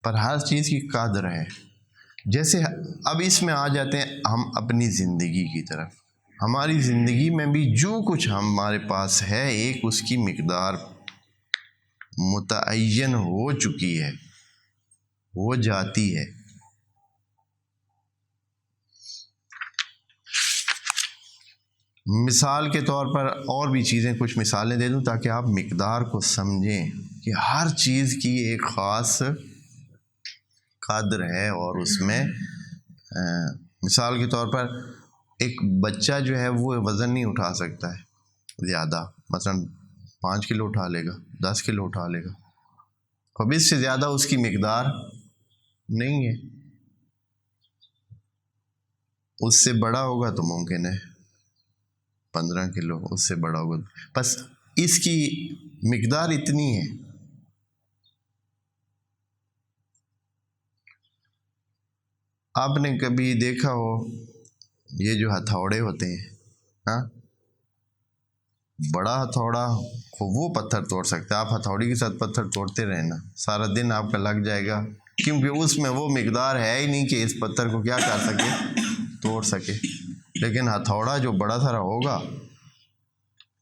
پر ہر چیز کی قدر ہے. جیسے اب اس میں آ جاتے ہیں ہم اپنی زندگی کی طرف. ہماری زندگی میں بھی جو کچھ ہمارے پاس ہے ایک اس کی مقدار متعین ہو چکی ہے، وہ جاتی ہے. مثال کے طور پر اور بھی چیزیں کچھ مثالیں دے دوں تاکہ آپ مقدار کو سمجھیں کہ ہر چیز کی ایک خاص قدر ہے. اور اس میں مثال کے طور پر ایک بچہ جو ہے وہ وزن نہیں اٹھا سکتا ہے زیادہ، مثلا 5 کلو اٹھا لے گا، 10 کلو اٹھا لے گا. اب اس سے زیادہ اس کی مقدار نہیں ہے. اس سے بڑا ہوگا تو ممکن ہے 15 کلو، اس سے بڑا ہوگا. بس اس کی مقدار اتنی ہے. آپ نے کبھی دیکھا ہو یہ جو ہتھوڑے ہوتے ہیں، ہاں، بڑا ہتھوڑا وہ پتھر توڑ سکتا ہے. آپ ہتھوڑی کے ساتھ پتھر توڑتے رہنا، سارا دن آپ کا لگ جائے گا، کیونکہ اس میں وہ مقدار ہے ہی نہیں کہ اس پتھر کو کیا کر سکے، توڑ سکے. لیکن ہتھوڑا جو بڑا سارا ہوگا،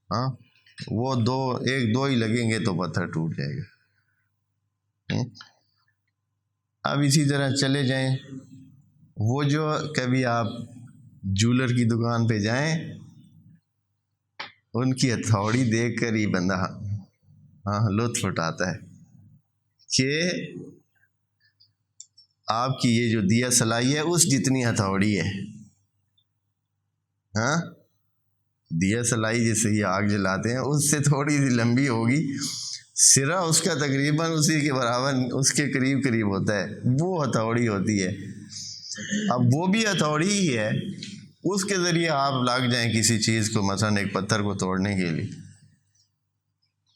ہاں، وہ ایک دو ہی لگیں گے تو پتھر ٹوٹ جائے گا. اب اسی طرح چلے جائیں، وہ جو کبھی آپ جولر کی دکان پہ جائیں، ان کی ہتھوڑی دیکھ کر ہی بندہ لطف اٹھاتا ہے کہ آپ کی یہ جو دیا سلائی ہے اس جتنی ہتھوڑی ہے. ہاں، دیا سلائی جیسے ہی آگ جلاتے ہیں اس سے تھوڑی سی لمبی ہوگی، سرا اس کا تقریباً اسی کے برابر، اس کے قریب قریب ہوتا ہے، وہ ہتھوڑی ہوتی ہے. اب وہ بھی ہتھوڑی ہی ہے، اس کے ذریعے آپ لگ جائیں کسی چیز کو، مثلا ایک پتھر کو توڑنے کے لیے،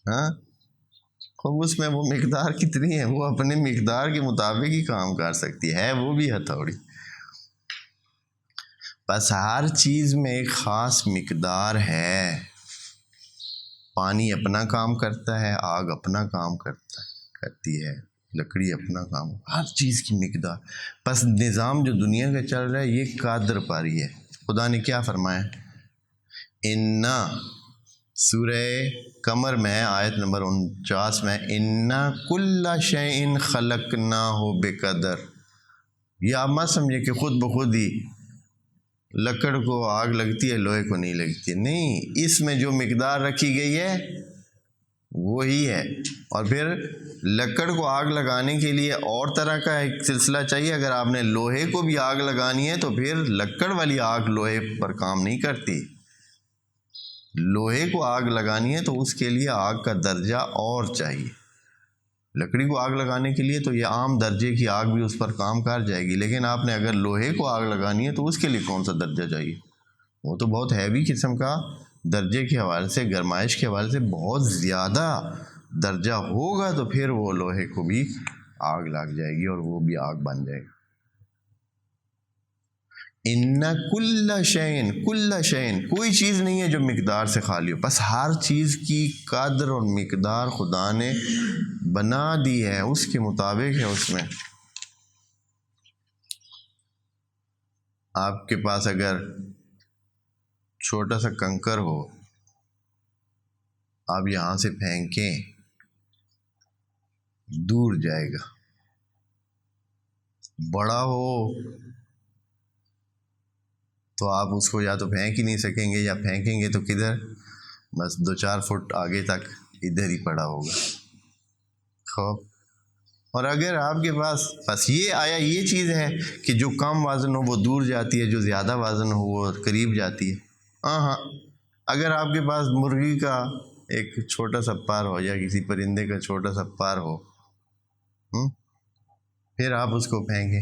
ہاں، اب اس میں وہ مقدار کتنی ہے، وہ اپنے مقدار کے مطابق ہی کام کر سکتی ہے، وہ بھی ہتھوڑی. بس ہر چیز میں ایک خاص مقدار ہے. پانی اپنا کام کرتا ہے، آگ اپنا کام کرتی ہے، لکڑی اپنا کام، ہر چیز کی مقدار. بس نظام جو دنیا کا چل رہا ہے یہ قدر پر ہی ہے. خدا نے کیا فرمایا؟ انا، سورہ قمر میں آیت نمبر 49 میں، انا کل شیء خلقناہ بقدر. یہ آپ مت سمجھے کہ خود بخود ہی لکڑ کو آگ لگتی ہے، لوہے کو نہیں لگتی. نہیں، اس میں جو مقدار رکھی گئی ہے وہی ہے. اور پھر لکڑ کو آگ لگانے کے لیے اور طرح کا ایک سلسلہ چاہیے. اگر آپ نے لوہے کو بھی آگ لگانی ہے تو پھر لکڑ والی آگ لوہے پر کام نہیں کرتی. لوہے کو آگ لگانی ہے تو اس کے لیے آگ کا درجہ اور چاہیے. لکڑی کو آگ لگانے کے لیے تو یہ عام درجے کی آگ بھی اس پر کام کر جائے گی، لیکن آپ نے اگر لوہے کو آگ لگانی ہے تو اس کے لیے کون سا درجہ چاہیے؟ وہ تو بہت ہیوی قسم کا درجے کے حوالے سے، گرمائش کے حوالے سے بہت زیادہ درجہ ہوگا، تو پھر وہ لوہے کو بھی آگ لگ جائے گی اور وہ بھی آگ بن جائے گا. ان کل شیء، کل شیء، کوئی چیز نہیں ہے جو مقدار سے خالی ہو. بس ہر چیز کی قدر اور مقدار خدا نے بنا دی ہے، اس کے مطابق ہے. اس میں آپ کے پاس اگر چھوٹا سا کنکر ہو، آپ یہاں سے پھینکیں دور جائے گا. بڑا ہو تو آپ اس کو یا تو پھینک ہی نہیں سکیں گے، یا پھینکیں گے تو کدھر، بس 2-4 فٹ آگے تک ادھر ہی پڑا ہوگا. خوب. اور اگر آپ کے پاس بس یہ چیز ہے کہ جو کم وزن ہو وہ دور جاتی ہے، جو زیادہ وزن ہو وہ قریب جاتی ہے. ہاں، اگر آپ کے پاس مرغی کا ایک چھوٹا سا پر ہو یا کسی پرندے کا چھوٹا سا پر ہو، پھر آپ اس کو پھینکیں،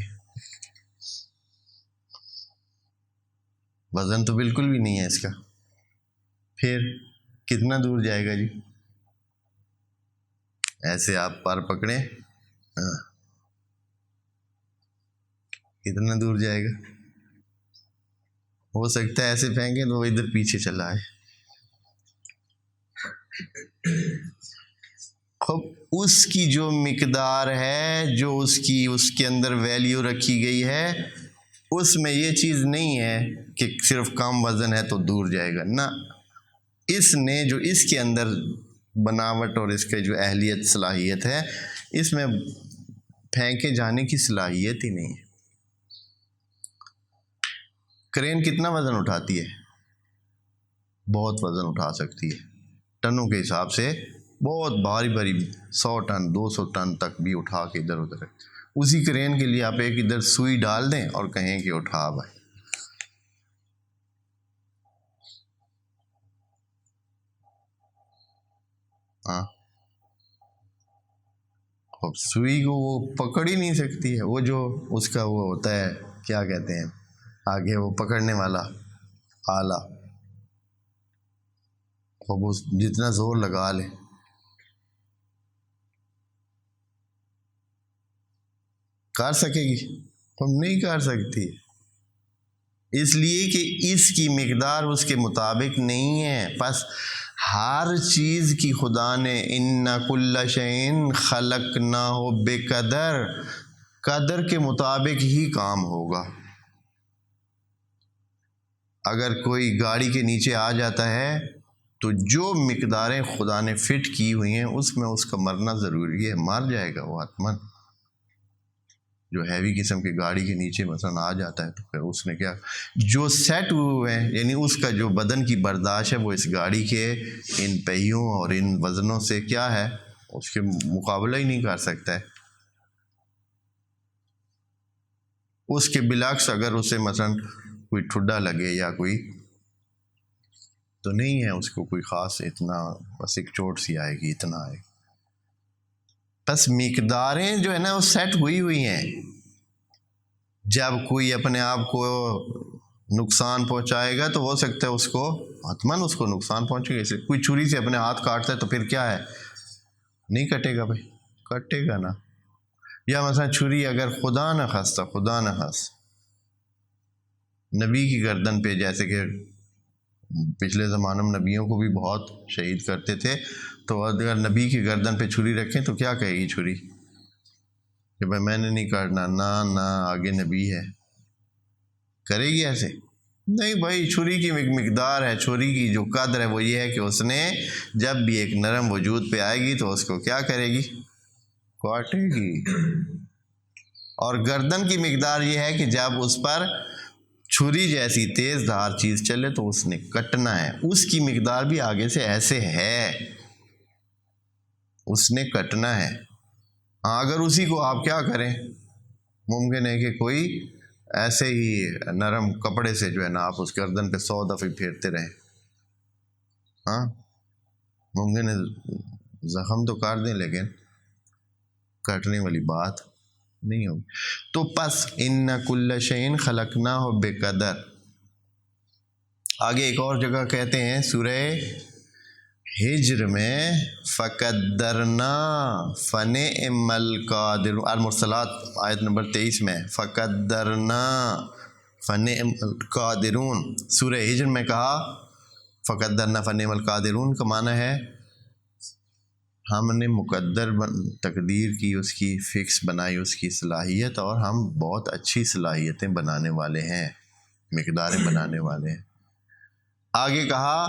وزن تو بالکل بھی نہیں ہے اس کا، پھر کتنا دور جائے گا جی؟ ایسے آپ پر پکڑیں، کتنا دور جائے گا؟ ہو سکتا ہے ایسے پھینکیں تو وہ ادھر پیچھے چلا ہے. خوب. اس کی جو مقدار ہے، جو اس کے اندر ویلیو رکھی گئی ہے، اس میں یہ چیز نہیں ہے کہ صرف کم وزن ہے تو دور جائے گا، نہ، اس نے جو اس کے اندر بناوٹ اور اس کے جو اہلیت صلاحیت ہے، اس میں پھینکے جانے کی صلاحیت ہی نہیں ہے۔ کرین کتنا وزن اٹھاتی ہے؟ بہت وزن اٹھا سکتی ہے، ٹنوں کے حساب سے بہت بھاری بھاری 100 ٹن 200 ٹن تک بھی اٹھا کے ادھر ادھر۔ اسی کرین کے لیے آپ ایک ادھر سوئی ڈال دیں اور کہیں کہ اٹھا بھائی، ہاں، اب سوئی کو وہ پکڑ ہی نہیں سکتی ہے، وہ جو اس کا وہ ہوتا ہے، کیا کہتے ہیں آگے وہ پکڑنے والا آلہ، وہ جتنا زور لگا لے کر سکے گی؟ ہم نہیں کر سکتی، اس لیے کہ اس کی مقدار اس کے مطابق نہیں ہے۔ پس ہر چیز کی خدا نے ان کل شیء خلقناہ بقدر، قدر کے مطابق ہی کام ہوگا۔ اگر کوئی گاڑی کے نیچے آ جاتا ہے تو جو مقداریں خدا نے فٹ کی ہوئی ہیں اس میں اس کا مرنا ضروری ہے، مر جائے گا وہ حتماً۔ جو ہیوی قسم کی گاڑی کے نیچے مثلا آ جاتا ہے تو پھر اس نے کیا، جو سیٹ ہوئے ہیں، یعنی اس کا جو بدن کی برداشت ہے وہ اس گاڑی کے ان پہیوں اور ان وزنوں سے کیا ہے، اس کے مقابلہ ہی نہیں کر سکتا ہے۔ اس کے بالعکس اگر اسے مثلا کوئی ٹھڈا لگے یا کوئی، تو نہیں ہے اس کو کوئی خاص اتنا، بس ایک چوٹ سی آئے گی، اتنا آئے گی۔ بس مقداریں جو ہے نا وہ سیٹ ہوئی ہیں۔ جب کوئی اپنے آپ کو نقصان پہنچائے گا تو ہو سکتا ہے اس کو حتماً اس کو نقصان پہنچے گا۔ کوئی چھری سے اپنے ہاتھ کاٹتا ہے تو پھر کیا ہے، نہیں کٹے گا بھائی، کٹے گا نا۔ یا مثلا چھری اگر خدا نہ خاص نبی کی گردن پہ، جیسے کہ پچھلے زمانے میں نبیوں کو بھی بہت شہید کرتے تھے، تو اگر نبی کی گردن پہ چھری رکھیں تو کیا کہے گی چھری کہ بھائی میں نے نہیں کاٹنا، نہ آگے نبی ہے، کرے گی ایسے؟ نہیں بھائی، چھری کی ایک مقدار ہے، چھری کی جو قدر ہے وہ یہ ہے کہ اس نے جب بھی ایک نرم وجود پہ آئے گی تو اس کو کیا کرے گی، کاٹے گی۔ اور گردن کی مقدار یہ ہے کہ جب اس پر چھری جیسی تیز دھار چیز چلے تو اس نے کٹنا ہے، اس کی مقدار بھی آگے سے ایسے ہے، اس نے کٹنا ہے۔ اگر اسی کو آپ کیا کریں، ممکن ہے کہ کوئی ایسے ہی نرم کپڑے سے جو ہے نا آپ اس گردن پہ 100 دفعہ پھیرتے رہیں، ہاں ممکن ہے زخم تو کر دیں لیکن کٹنے والی بات نہیں ہوگی۔ تو پس ان کل شیء خلقناہ بقدر۔ آگے ایک اور جگہ کہتے ہیں سورہ ہجر میں فقدرنا فنعم القادرون، المرسلات آیت نمبر 23 میں فقدرنا فنعم القادرون۔ سورہ ہجر میں کہا فقدرنا فنعم القادرون کا معنی ہے ہم نے مقدر تقدیر کی، اس کی فکس بنائی اس کی صلاحیت، اور ہم بہت اچھی صلاحیتیں بنانے والے ہیں، مقداریں بنانے والے ہیں۔ آگے کہا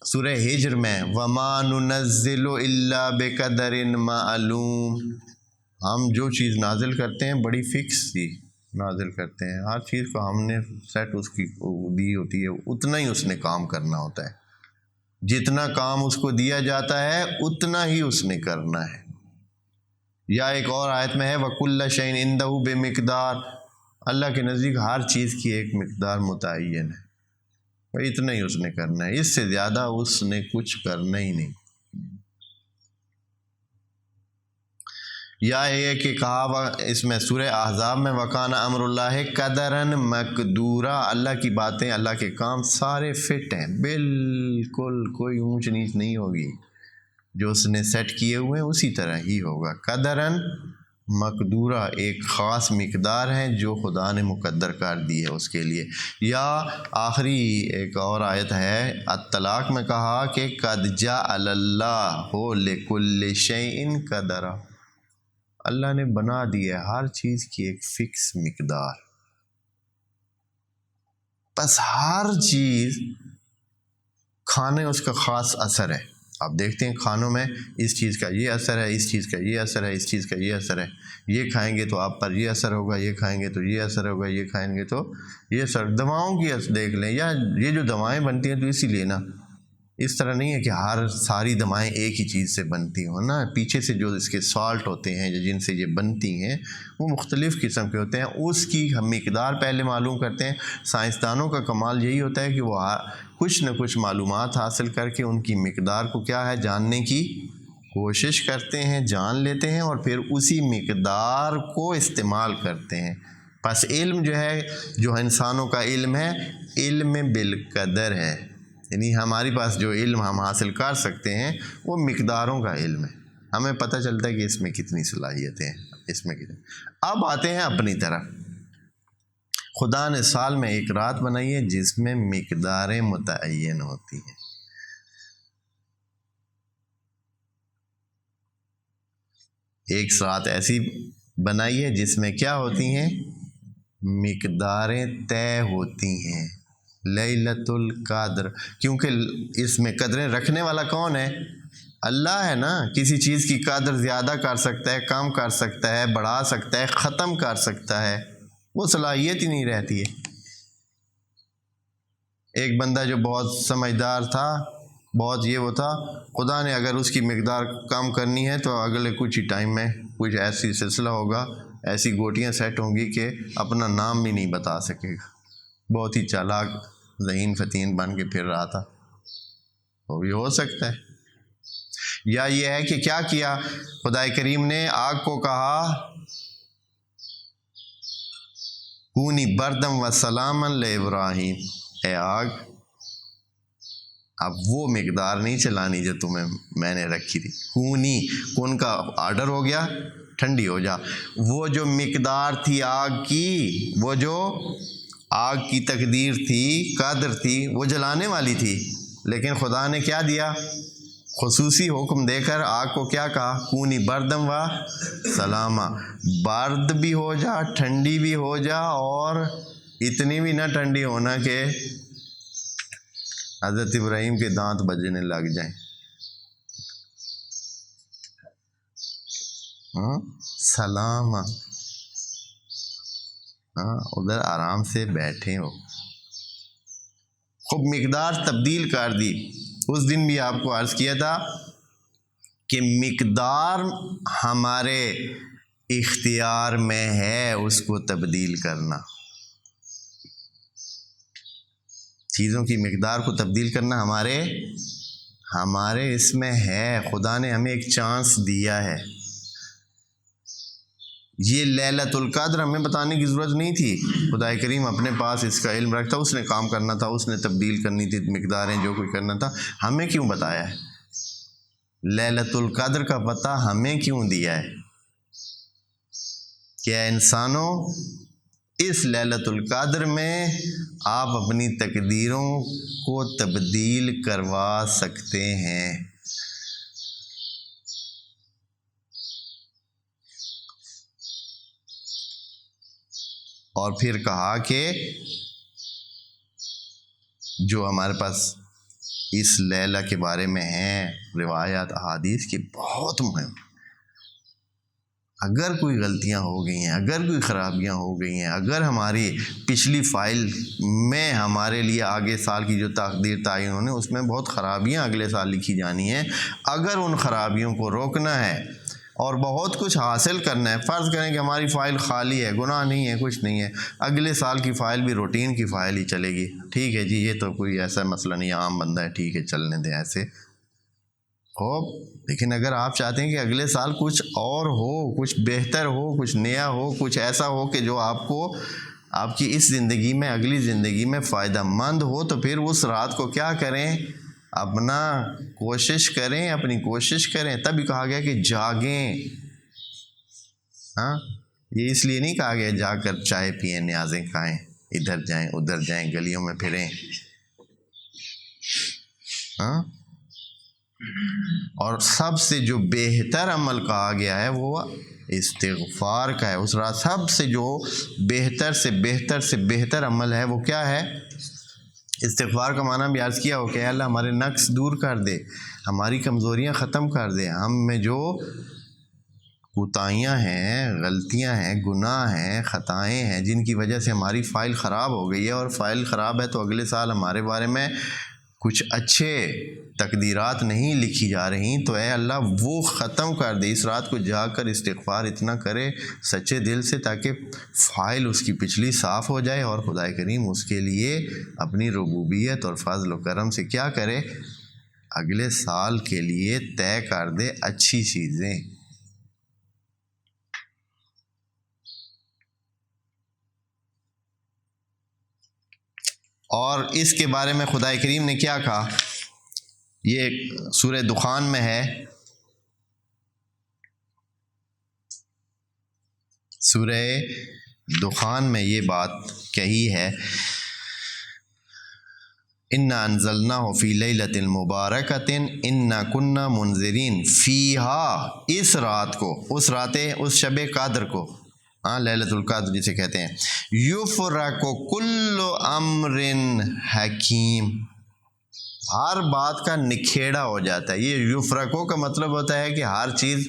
سورہ ہجر میں وَمَا نُنَزِّلُ إِلَّا بِقَدَرٍ مَعْلُومٍ، ہم جو چیز نازل کرتے ہیں بڑی فکس ہی نازل کرتے ہیں، ہر چیز کو ہم نے سیٹ اس کی دی ہوتی ہے، اتنا ہی اس نے کام کرنا ہوتا ہے، جتنا کام اس کو دیا جاتا ہے اتنا ہی اس نے کرنا ہے۔ یا ایک اور آیت میں ہے وَكُلَّ شَيْءٍ عِندَهُ بِمِقْدَارٍ، اللہ کے نزدیک ہر چیز کی ایک مقدار متعین ہے، اتنا ہی اس نے کرنا ہے، اس سے زیادہ اس نے کچھ کرنا ہی نہیں۔ یا یہ کہ کہا اس میں سورہ احزاب میں وَكَانَ أَمْرُ اللَّهِ قَدَرًا مَقْدُورًا، اللہ کی باتیں، اللہ کے کام سارے فٹ ہیں، بالکل کوئی اونچ نیچ نہیں ہوگی، جو اس نے سیٹ کیے ہوئے ہیں اسی طرح ہی ہوگا۔ قدراً مقدورہ ایک خاص مقدار ہے جو خدا نے مقدر کر دی ہے اس کے لیے۔ یا آخری ایک اور آیت ہے الطلاق میں کہا کہ قد جعل اللہ لکل شیء قدرا، اللہ نے بنا دی ہے ہر چیز کی ایک فکس مقدار، بس ہر چیز کھانے اس کا خاص اثر ہے۔ آپ دیکھتے ہیں کھانوں میں اس چیز کا یہ اثر ہے، اس چیز کا یہ اثر ہے، اس چیز کا یہ اثر ہے، یہ کھائیں گے تو آپ پر یہ اثر ہوگا، یہ کھائیں گے تو یہ اثر ہوگا، یہ کھائیں گے تو یہ اثر۔ دواؤں کی دیکھ لیں، یا یہ جو دوائیں بنتی ہیں تو اسی لیے نا، اس طرح نہیں ہے کہ ساری دوائیں ایک ہی چیز سے بنتی ہوں نا، پیچھے سے جو اس کے سالٹ ہوتے ہیں جن سے یہ بنتی ہیں وہ مختلف قسم کے ہوتے ہیں، اس کی ہم مقدار پہلے معلوم کرتے ہیں۔ سائنسدانوں کا کمال یہی ہوتا ہے کہ وہ کچھ نہ کچھ معلومات حاصل کر کے ان کی مقدار کو کیا ہے جاننے کی کوشش کرتے ہیں، جان لیتے ہیں، اور پھر اسی مقدار کو استعمال کرتے ہیں۔ پس علم جو ہے، جو انسانوں کا علم ہے، علم بالقدر ہے، یعنی ہمارے پاس جو علم ہم حاصل کر سکتے ہیں وہ مقداروں کا علم ہے، ہمیں پتہ چلتا ہے کہ اس میں کتنی صلاحیتیں ہیں، اس میں کتنی۔ اب آتے ہیں اپنی طرف۔ خدا نے سال میں ایک رات بنائی ہے جس میں مقداریں متعین ہوتی ہیں۔ ایک رات ایسی بنائی ہے جس میں کیا ہوتی ہیں؟ مقداریں طے ہوتی ہیں۔ لیلۃ القدر، کیونکہ اس میں قدریں رکھنے والا کون ہے؟ اللہ ہے نا۔ کسی چیز کی قدر زیادہ کر سکتا ہے، کم کر سکتا ہے، بڑھا سکتا ہے، ختم کر سکتا ہے، وہ صلاحیت ہی نہیں رہتی ہے۔ ایک بندہ جو بہت سمجھدار تھا، بہت وہ تھا، خدا نے اگر اس کی مقدار کم کرنی ہے تو اگلے کچھ ہی ٹائم میں کچھ ایسی سلسلہ ہوگا، ایسی گوٹیاں سیٹ ہوں گی کہ اپنا نام بھی نہیں بتا سکے گا۔ بہت ہی چالاک ذہین فتین بن کے پھر رہا تھا، وہ بھی ہو سکتا ہے۔ یا یہ ہے کہ کیا کیا خدا کریم نے؟ آگ کو کہا کونی بردم و سلاما لابراہیم، اے آگ اب وہ مقدار نہیں چلانی جو تمہیں میں نے رکھی تھی۔ کونی، کون کا آرڈر ہو گیا، ٹھنڈی ہو جا۔ وہ جو مقدار تھی آگ کی، وہ جو آگ کی تقدیر تھی، قدر تھی، وہ جلانے والی تھی، لیکن خدا نے کیا دیا؟ خصوصی حکم دے کر آگ کو کیا کہا؟ کونی بردم و سلاما، برد بھی ہو جا، ٹھنڈی بھی ہو جا، اور اتنی بھی نہ ٹھنڈی ہونا کہ حضرت ابراہیم کے دانت بجنے لگ جائیں۔ سلام، ادھر آرام سے بیٹھے ہو۔ خوب مقدار تبدیل کر دی۔ اس دن بھی آپ کو عرض کیا تھا کہ مقدار ہمارے اختیار میں ہے، اس کو تبدیل کرنا، چیزوں کی مقدار کو تبدیل کرنا ہمارے اس میں ہے۔ خدا نے ہمیں ایک چانس دیا ہے۔ یہ لیلۃ القدر ہمیں بتانے کی ضرورت نہیں تھی، خدا کریم اپنے پاس اس کا علم رکھتا، اس نے کام کرنا تھا، اس نے تبدیل کرنی تھی مقداریں، جو کوئی کرنا تھا، ہمیں کیوں بتایا ہے؟ لیلۃ القدر کا پتہ ہمیں کیوں دیا ہے؟ کیا انسانوں، اس لیلۃ القدر میں آپ اپنی تقدیروں کو تبدیل کروا سکتے ہیں۔ اور پھر کہا کہ جو ہمارے پاس اس لیلہ کے بارے میں ہیں روایات احادیث کی، بہت مہم، اگر کوئی غلطیاں ہو گئی ہیں، اگر کوئی خرابیاں ہو گئی ہیں، اگر ہماری پچھلی فائل میں ہمارے لیے آگے سال کی جو تقدیر تعین ہونے، اس میں بہت خرابیاں اگلے سال لکھی جانی ہیں، اگر ان خرابیوں کو روکنا ہے اور بہت کچھ حاصل کرنا ہے، فرض کریں کہ ہماری فائل خالی ہے، گناہ نہیں ہے، کچھ نہیں ہے، اگلے سال کی فائل بھی روٹین کی فائل ہی چلے گی، ٹھیک ہے جی، یہ تو کوئی ایسا مسئلہ نہیں، عام بندہ ہے، ٹھیک ہے چلنے دیں ایسے ہو۔ لیکن اگر آپ چاہتے ہیں کہ اگلے سال کچھ اور ہو، کچھ بہتر ہو، کچھ نیا ہو، کچھ ایسا ہو کہ جو آپ کو آپ کی اس زندگی میں، اگلی زندگی میں فائدہ مند ہو، تو پھر اس رات کو کیا کریں؟ اپنا کوشش کریں، اپنی کوشش کریں۔ تبھی کہا گیا کہ جاگیں، ہاں، یہ اس لیے نہیں کہا گیا جا کر چائے پئیں نیازیں کھائیں، ادھر جائیں ادھر جائیں گلیوں میں پھریں. ہاں، اور سب سے جو بہتر عمل کہا گیا ہے وہ استغفار کا ہے. اس رات سب سے جو بہتر سے بہتر سے بہتر عمل ہے وہ کیا ہے؟ استغفار کا معنی بھی عرض کیا ہو کہ اللہ ہمارے نقص دور کر دے، ہماری کمزوریاں ختم کر دے، ہم میں جو کوتاہیاں ہیں، غلطیاں ہیں، گناہ ہیں، خطائیں ہیں جن کی وجہ سے ہماری فائل خراب ہو گئی ہے، اور فائل خراب ہے تو اگلے سال ہمارے بارے میں کچھ اچھے تقدیرات نہیں لکھی جا رہی، تو اے اللہ وہ ختم کر دے. اس رات کو جا کر استغفار اتنا کرے سچے دل سے تاکہ فائل اس کی پچھلی صاف ہو جائے، اور خدا کریم اس کے لیے اپنی ربوبیت اور فضل و کرم سے کیا کرے؟ اگلے سال کے لیے طے کر دے اچھی چیزیں. اور اس کے بارے میں خدا کریم نے کیا کہا؟ یہ سورہ دخان میں ہے، سورہ دخان میں یہ بات کہی ہے، اِنَّا أَنزَلْنَاهُ فِي لَيْلَةٍ مُبَارَكَةٍ إِنَّا كُنَّا مُنذِرِينَ فِيهَا، اس رات کو، اس رات، اس شب قدر کو، ہاں لیلۃ القدر جسے کہتے ہیں، یفرق کل امر حکیم، ہر بات کا نکھیڑا ہو جاتا ہے. یہ یفرقو کا مطلب ہوتا ہے کہ ہر چیز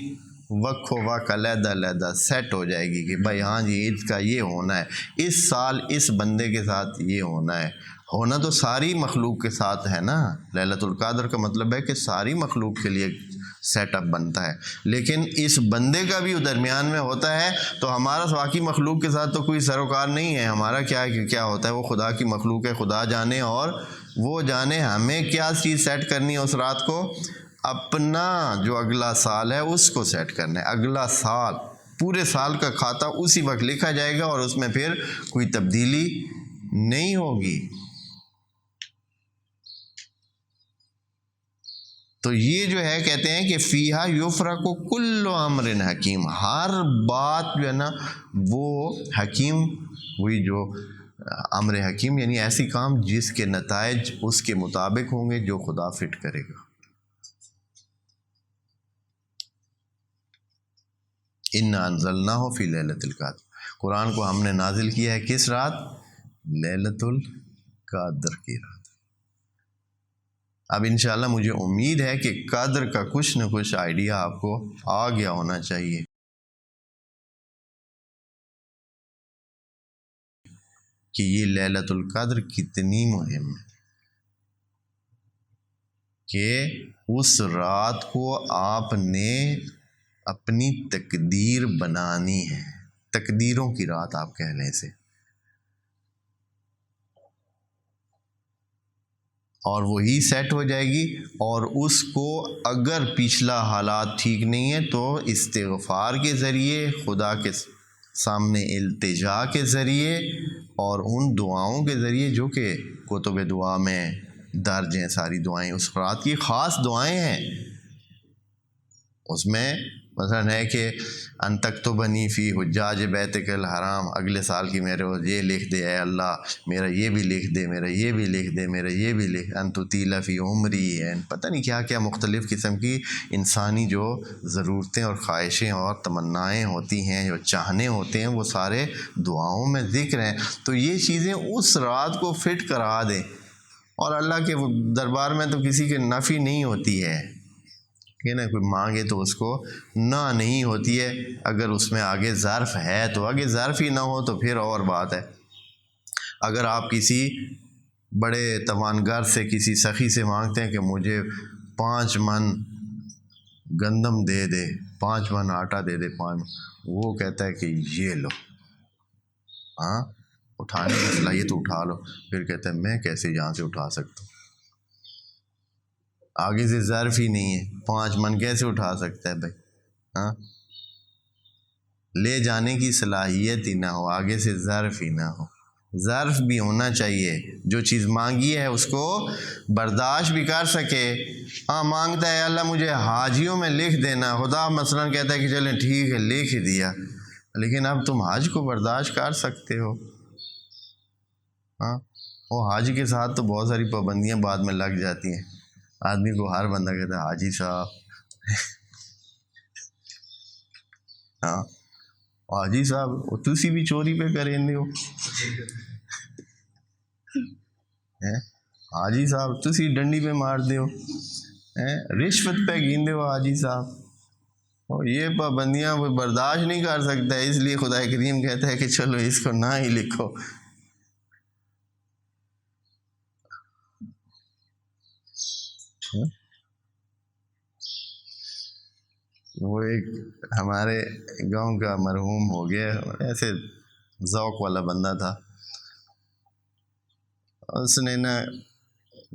وقت و وقت علیحدہ علیحدہ سیٹ ہو جائے گی کہ بھائی ہاں جی عید کا یہ ہونا ہے، اس سال اس بندے کے ساتھ یہ ہونا ہے. ہونا تو ساری مخلوق کے ساتھ ہے نا. لیلۃ القدر کا مطلب ہے کہ ساری مخلوق کے لیے سیٹ اپ بنتا ہے، لیکن اس بندے کا بھی درمیان میں ہوتا ہے. تو ہمارا باقی مخلوق کے ساتھ تو کوئی سروکار نہیں ہے، ہمارا کیا ہوتا ہے، وہ خدا کی مخلوق ہے، خدا جانے اور وہ جانے ہمیں کیا چیز سیٹ کرنی ہے اس رات کو. اپنا جو اگلا سال ہے اس کو سیٹ کرنا ہے. اگلا سال، پورے سال کا کھاتا اسی وقت لکھا جائے گا اور اس میں پھر کوئی تبدیلی نہیں ہوگی. تو یہ جو ہے کہتے ہیں کہ فیہا یفرق کل امر حکیم، ہر بات جو ہے نا وہ حکیم، وہی جو امر حکیم یعنی ایسی کام جس کے نتائج اس کے مطابق ہوں گے جو خدا فٹ کرے گا. اِنَّا أَنزَلْنَاهُ فِي لَيْلَةِ الْقَدْرِ، قرآن کو ہم نے نازل کیا ہے کس رات؟ لیلۃ القدر کی رات. اب انشاءاللہ مجھے امید ہے کہ قدر کا کچھ نہ کچھ آئیڈیا آپ کو آ گیا ہونا چاہیے کہ یہ لیلۃ القدر کتنی مہم ہے، کہ اس رات کو آپ نے اپنی تقدیر بنانی ہے. تقدیروں کی رات آپ کہہ لیں اسے، اور وہی سیٹ ہو جائے گی. اور اس کو اگر پچھلا حالات ٹھیک نہیں ہے تو استغفار کے ذریعے، خدا کے سامنے التجا کے ذریعے، اور ان دعاؤں کے ذریعے جو کہ کتب دعا میں درج ہیں، ساری دعائیں اس رات کی خاص دعائیں ہیں. اس میں مثلا ہے کہ ان تکتبنی فی حجاج بیتک الحرام، اگلے سال کی میرے یہ لکھ دے اے اللہ، میرا یہ بھی لکھ دے، میرا یہ بھی لکھ دے، میرا یہ بھی لکھ، ان تطیل فی عمری، پتہ نہیں کیا کیا مختلف قسم کی انسانی جو ضرورتیں اور خواہشیں اور تمنائیں ہوتی ہیں، جو چاہنے ہوتے ہیں، وہ سارے دعاؤں میں ذکر ہیں. تو یہ چیزیں اس رات کو فٹ کرا دیں. اور اللہ کے دربار میں تو کسی کے نفی نہیں ہوتی ہے کہ نا، کوئی مانگے تو اس کو نہ نہیں ہوتی ہے. اگر اس میں آگے ظرف ہے تو، آگے ظرف ہی نہ ہو تو پھر اور بات ہے. اگر آپ کسی بڑے توانگر سے، کسی سخی سے مانگتے ہیں کہ مجھے 5 من گندم دے دے، 5 من آٹا دے دے، 5، وہ کہتا ہے کہ یہ لو، ہاں اٹھانے کی صلاحیت اٹھا لو. پھر کہتا ہے میں کیسے یہاں سے اٹھا سکتا ہوں، آگے سے ظرف ہی نہیں ہے، 5 من کیسے اٹھا سکتا ہے بھائی؟ ہاں، لے جانے کی صلاحیت ہی نہ ہو، آگے سے ظرف ہی نہ ہو. ظرف بھی ہونا چاہیے، جو چیز مانگی ہے اس کو برداشت بھی کر سکے. ہاں مانگتا ہے اللہ مجھے حاجیوں میں لکھ دینا، خدا مثلا کہتا ہے کہ چلیں ٹھیک ہے لکھ دیا، لیکن اب تم حج کو برداشت کر سکتے ہو. ہاں وہ حج کے ساتھ تو بہت ساری پابندیاں بعد میں لگ جاتی ہیں. آدمی کو ہر بندہ کہتا ہے حاجی صاحب. ہاں حاجی صاحب تسی بھی چوری پہ کریں ہو. حاجی صاحب تسی ڈنڈی پہ مار دیو. رشوت پہ گیندے ہو حاجی صاحب. اور یہ پابندیاں وہ برداشت نہیں کر سکتا ہے، اس لیے خدا کریم کہتا ہے کہ چلو اس کو نہ ہی لکھو. وہ ایک ہمارے گاؤں کا مرحوم ہو گیا، ایسے ذوق والا بندہ تھا. اس نے نا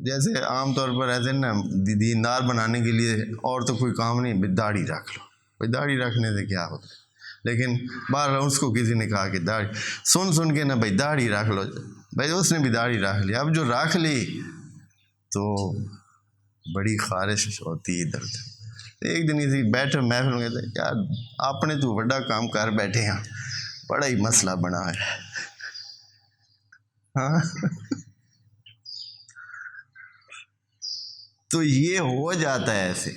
جیسے عام طور پر ایسے نا دیندار بنانے کے لیے اور تو کوئی کام نہیں، داڑھی رکھ لو. کوئی داڑھی رکھنے سے کیا ہوتا ہے، لیکن بہرحال اس کو کسی نے کہا کہ داڑھی سن کے نا بھائی داڑھی رکھ لو. بھائی اس نے بھی داڑھی رکھ لی. اب جو رکھ لی تو بڑی خارش ہوتی ادھر ادھر. ایک دن اسی بیٹھے محفل میں کہتے یار آپ نے تو بڑا کام کر بیٹھے ہیں، بڑا ہی مسئلہ بنا ہے. ہاں تو یہ ہو جاتا ہے ایسے.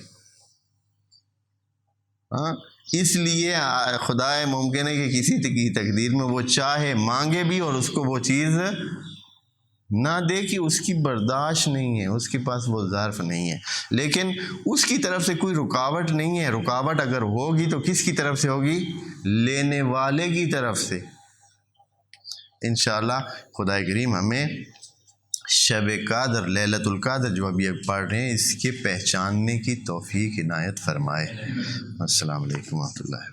ہاں اس لیے خدا ممکن ہے کہ کسی کی تقدیر میں وہ چاہے مانگے بھی اور اس کو وہ چیز نہ دے کہ اس کی برداشت نہیں ہے، اس کے پاس وہ ظرف نہیں ہے. لیکن اس کی طرف سے کوئی رکاوٹ نہیں ہے. رکاوٹ اگر ہوگی تو کس کی طرف سے ہوگی؟ لینے والے کی طرف سے. انشاءاللہ خدا کریم ہمیں شب قدر لیلۃ القدر جو ابھی پڑھ رہے ہیں اس کے پہچاننے کی توفیق عنایت فرمائے. السلام علیکم و رحمۃ اللہ.